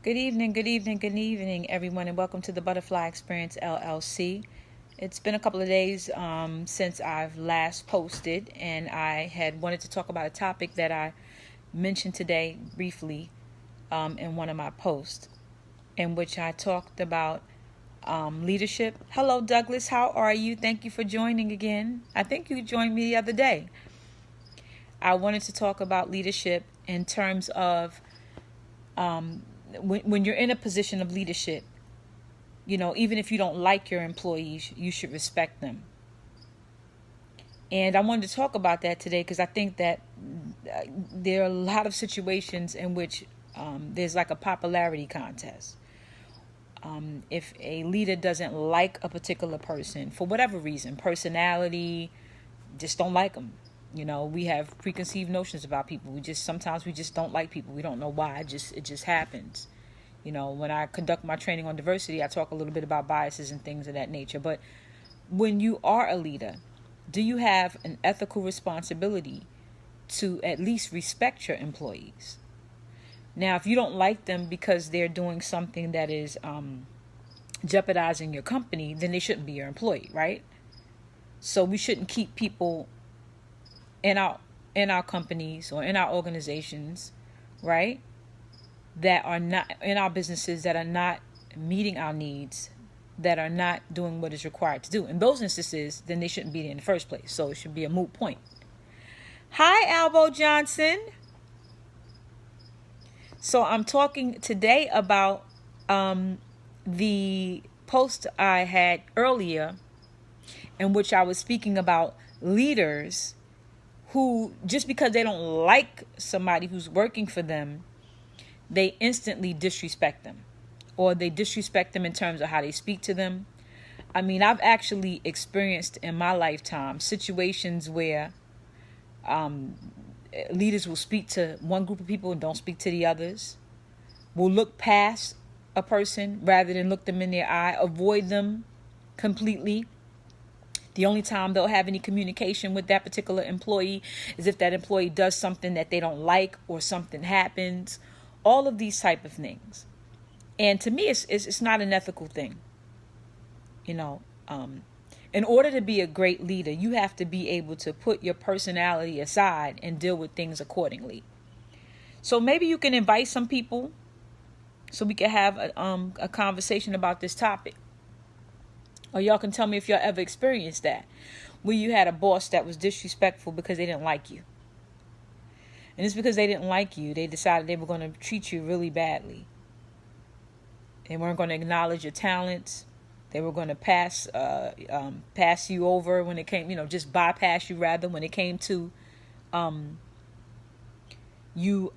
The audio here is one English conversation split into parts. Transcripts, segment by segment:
Good evening, good evening, good evening, everyone, and welcome to the Butterfly Experience LLC. It's been a couple of days since I've last posted, and I had wanted to talk about a topic that I mentioned today briefly in one of my posts, in which I talked about leadership. Hello, Douglas. How are you? Thank you for joining again. I think you joined me the other day. I wanted to talk about leadership in terms of when you're in a position of leadership, even if you don't like your employees, you should respect them. And I wanted to talk about that today because I think that there are a lot of situations in which there's like a popularity contest. If a leader doesn't like a particular person for whatever reason, personality, just don't like them. We have preconceived notions about people. Sometimes we just don't like people. We don't know why. It just happens. When I conduct my training on diversity, I talk a little bit about biases and things of that nature. But when you are a leader, do you have an ethical responsibility to at least respect your employees? Now, if you don't like them because they're doing something that is jeopardizing your company, then they shouldn't be your employee, right? So we shouldn't keep people in our companies or in our organizations, right, that are not in our businesses, that are not meeting our needs, that are not doing what is required to do. In those instances, then they shouldn't be there in the first place. So it should be a moot point. Hi, Albo Johnson. So I'm talking today about the post I had earlier in which I was speaking about leaders who, just because they don't like somebody who's working for them, they instantly disrespect them, or they disrespect them in terms of how they speak to them. I mean, I've actually experienced in my lifetime situations where leaders will speak to one group of people and don't speak to the others, will look past a person rather than look them in their eye, avoid them completely. The only time they'll have any communication with that particular employee is if that employee does something that they don't like or something happens. All of these type of things. And to me, it's not an ethical thing. In order to be a great leader, you have to be able to put your personality aside and deal with things accordingly. So maybe you can invite some people so we can have a conversation about this topic. Or y'all can tell me if y'all ever experienced that, where you had a boss that was disrespectful because they didn't like you. And it's because they didn't like you, they decided they were going to treat you really badly. They weren't going to acknowledge your talents. They were going to pass you over when it came, just bypass you rather when it came to you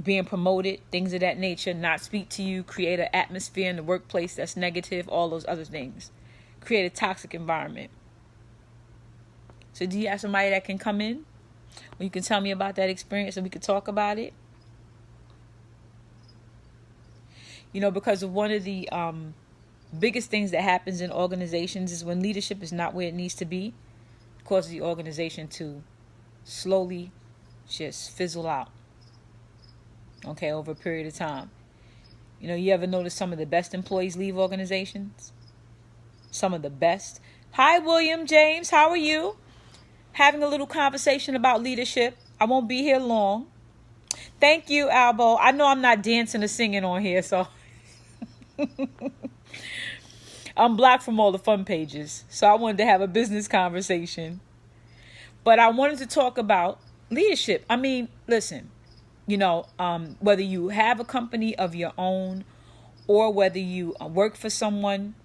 being promoted, things of that nature, not speak to you, create an atmosphere in the workplace that's negative, all those other things. Create a toxic environment. So do you have somebody that can come in? Or you can tell me about that experience and we can talk about it? Because of one of the biggest things that happens in organizations is when leadership is not where it needs to be, it causes the organization to slowly just fizzle out. Okay, over a period of time. You ever notice some of the best employees leave organizations? Some of the best. Hi, William James. How are you? Having a little conversation about leadership. I won't be here long. Thank you, Albo. I know I'm not dancing or singing on here, so I'm blocked from all the fun pages. So I wanted to have a business conversation. But I wanted to talk about leadership. I mean, listen. Whether you have a company of your own or whether you work for someone,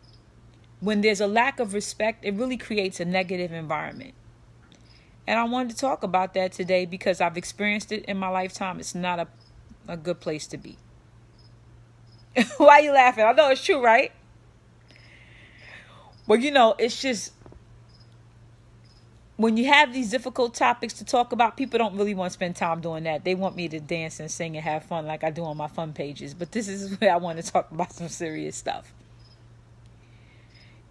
when there's a lack of respect, it really creates a negative environment. And I wanted to talk about that today because I've experienced it in my lifetime. It's not a good place to be. Why are you laughing? I know it's true, right? Well, it's just, when you have these difficult topics to talk about, people don't really want to spend time doing that. They want me to dance and sing and have fun like I do on my fun pages. But this is where I want to talk about some serious stuff.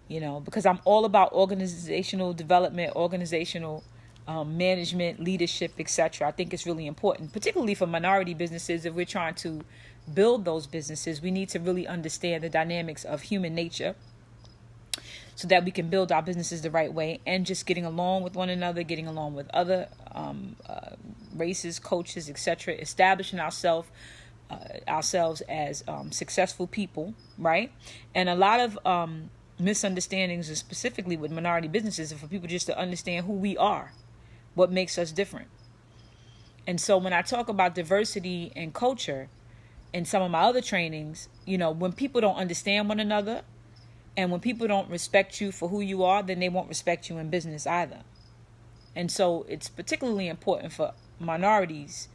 Because I'm all about organizational development, organizational management, leadership, etc. I think it's really important, particularly for minority businesses. If we're trying to build those businesses, we need to really understand the dynamics of human nature so that we can build our businesses the right way, and just getting along with one another, getting along with other races, cultures, etc. Establishing ourselves as successful people, right? And a lot of misunderstandings, and specifically with minority businesses, are for people just to understand who we are, what makes us different. And so when I talk about diversity and culture in some of my other trainings, when people don't understand one another, and when people don't respect you for who you are, then they won't respect you in business either. And so it's particularly important for minorities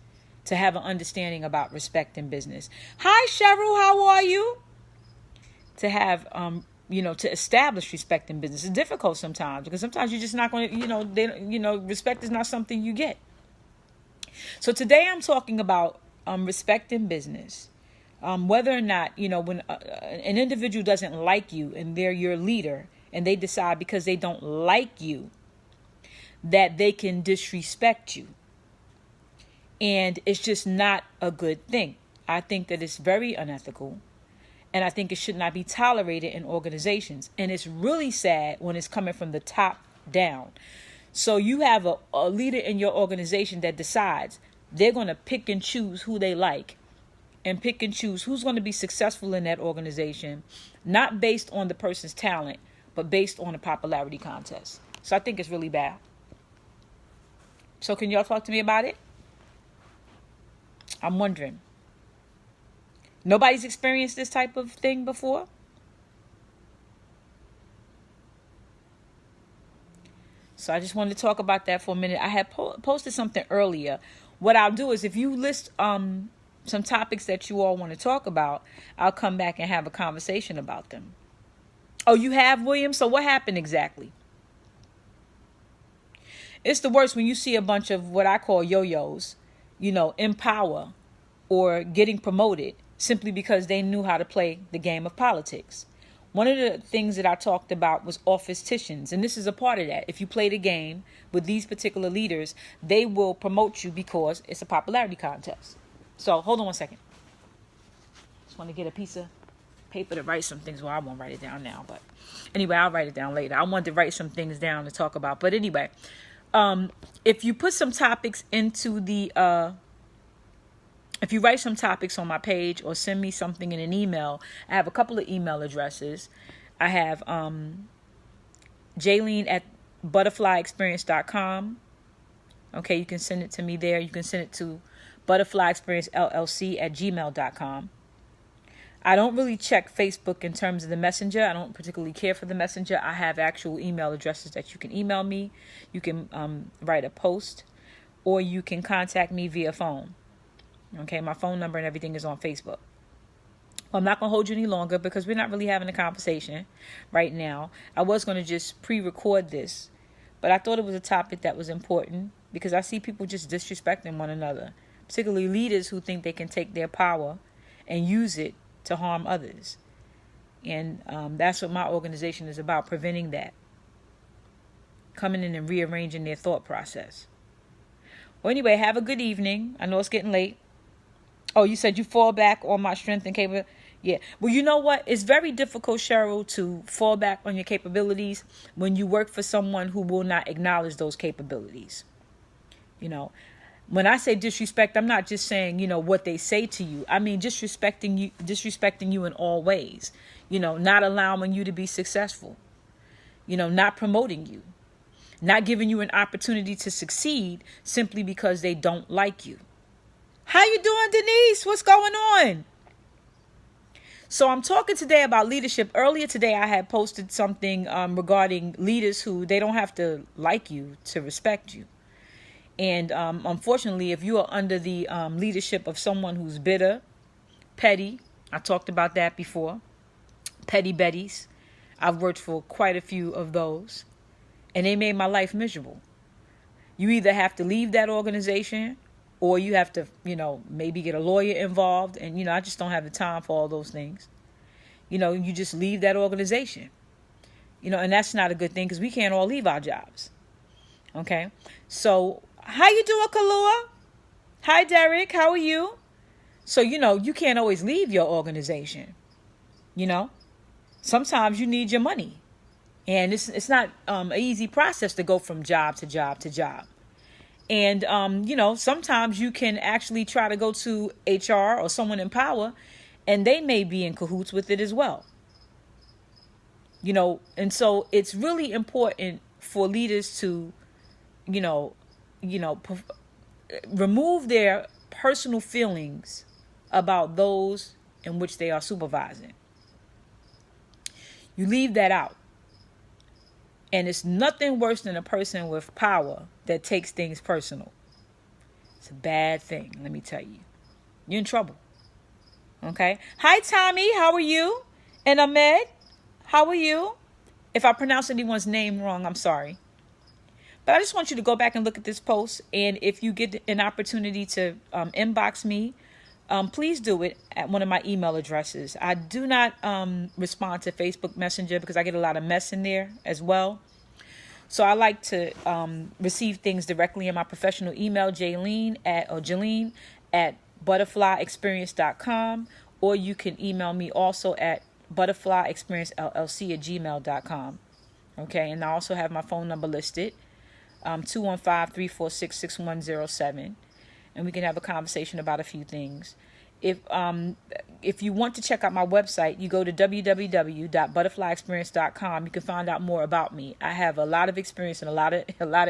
to have an understanding about respect in business. Hi, Cheryl, how are you? To have, to establish respect in business is difficult sometimes, because sometimes you're just not going to, respect is not something you get. So today I'm talking about respect in business. Whether or not, when an individual doesn't like you and they're your leader, and they decide because they don't like you that they can disrespect you. And it's just not a good thing. I think that it's very unethical, and I think it should not be tolerated in organizations. And it's really sad when it's coming from the top down. So you have a leader in your organization that decides they're going to pick and choose who they like, and pick and choose who's going to be successful in that organization, not based on the person's talent, but based on a popularity contest. So I think it's really bad. So can y'all talk to me about it? I'm wondering. Nobody's experienced this type of thing before? So I just wanted to talk about that for a minute. I had posted something earlier. What I'll do is, if you list some topics that you all want to talk about, I'll come back and have a conversation about them. Oh, you have, William? So what happened exactly? It's the worst when you see a bunch of what I call yo-yos, in power or getting promoted simply because they knew how to play the game of politics. One of the things that I talked about was officetitions, and this is a part of that. If you play the game with these particular leaders, they will promote you because it's a popularity contest. So hold on one second. Just want to get a piece of paper to write some things. Well, I won't write it down now, but anyway, I'll write it down later. I wanted to write some things down to talk about. But anyway, if you put some topics into the, if you write some topics on my page or send me something in an email, I have a couple of email addresses. I have Jaylene at butterflyexperience.com. Okay, you can send it to me there. You can send it to Butterfly Experience LLC at gmail.com. I don't really check Facebook in terms of the messenger. I don't particularly care for the messenger. I have actual email addresses that you can email me. You can write a post, or you can contact me via phone. Okay, my phone number and everything is on Facebook. Well, I'm not going to hold you any longer because we're not really having a conversation right now. I was going to just pre-record this, but I thought it was a topic that was important because I see people just disrespecting one another, particularly leaders who think they can take their power and use it to harm others. And that's what my organization is about, preventing that. Coming in and rearranging their thought process. Well, anyway, have a good evening. I know it's getting late. Oh, you said you fall back on my strength and capability. Yeah. Well, you know what? It's very difficult, Cheryl, to fall back on your capabilities when you work for someone who will not acknowledge those capabilities. When I say disrespect, I'm not just saying, what they say to you. I mean, disrespecting you in all ways, not allowing you to be successful, not promoting you, not giving you an opportunity to succeed simply because they don't like you. How you doing, Denise? What's going on? So I'm talking today about leadership. Earlier today, I had posted something regarding leaders who they don't have to like you to respect you. And unfortunately, if you are under the leadership of someone who's bitter, petty, I talked about that before, petty betties. I've worked for quite a few of those, and they made my life miserable. You either have to leave that organization, or you have to, maybe get a lawyer involved. And, I just don't have the time for all those things. You just leave that organization. And that's not a good thing because we can't all leave our jobs. Okay. So how you doing, Kalua? Hi, Derek. How are you? So, you can't always leave your organization. You know, sometimes you need your money. And it's not an easy process to go from job to job to job. And, sometimes you can actually try to go to HR or someone in power, and they may be in cahoots with it as well. And so it's really important for leaders to, you know, you know, remove their personal feelings about those in which they are supervising. You leave that out. And it's nothing worse than a person with power that takes things personal. It's a bad thing, let me tell you. You're in trouble. Okay? Hi, Tommy. How are you? And Ahmed, how are you? If I pronounce anyone's name wrong, I'm sorry. But I just want you to go back and look at this post. And if you get an opportunity to inbox me, please do it at one of my email addresses. I do not respond to Facebook Messenger because I get a lot of mess in there as well. So I like to receive things directly in my professional email, Jaylene at butterflyexperience.com, or you can email me also at butterflyexperiencellc@gmail.com. Okay, and I also have my phone number listed, 215-346-6107, and we can have a conversation about a few things. If you want to check out my website, you go to www.butterflyexperience.com. You can find out more about me. I have a lot of experience in a lot of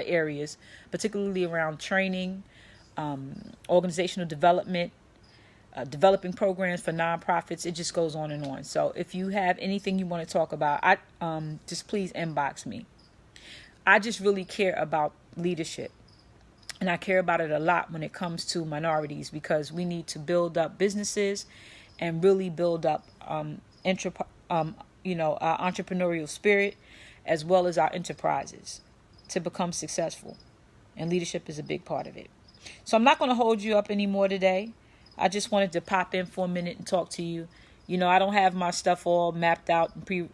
areas, particularly around training, organizational development, developing programs for nonprofits. It just goes on and on. So if you have anything you want to talk about, just please inbox me. I just really care about leadership. And I care about it a lot when it comes to minorities, because we need to build up businesses and really build up our entrepreneurial spirit, as well as our enterprises, to become successful. And leadership is a big part of it. So I'm not going to hold you up anymore today. I just wanted to pop in for a minute and talk to you. I don't have my stuff all mapped out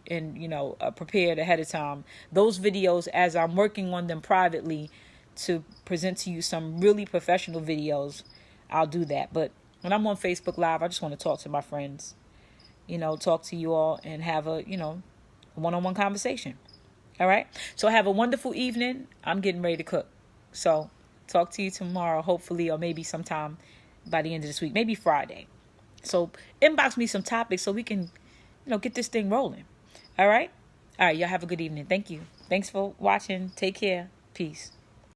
and prepared ahead of time. Those videos, as I'm working on them privately to present to you some really professional videos, I'll do that. But when I'm on Facebook Live, I just want to talk to my friends, talk to you all and have a one-on-one conversation. All right. So have a wonderful evening. I'm getting ready to cook. So talk to you tomorrow, hopefully, or maybe sometime by the end of this week, maybe Friday. So inbox me some topics so we can, get this thing rolling. All right. All right. Y'all have a good evening. Thank you. Thanks for watching. Take care. Peace.